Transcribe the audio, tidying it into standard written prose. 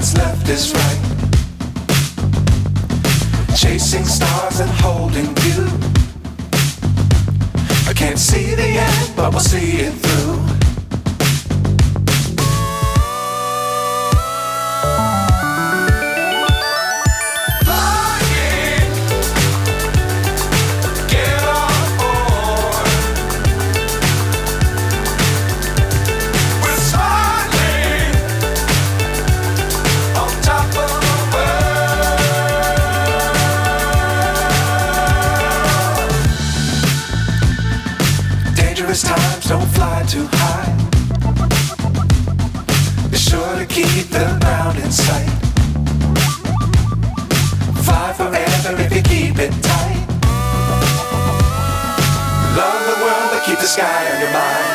what's left is right. Chasing stars and holding you. I can't see the end, but we'll see it through. Times don't fly too high. Be sure to keep the ground in sight. Fly forever if you keep it tight. Love the world, but keep the sky on your mind.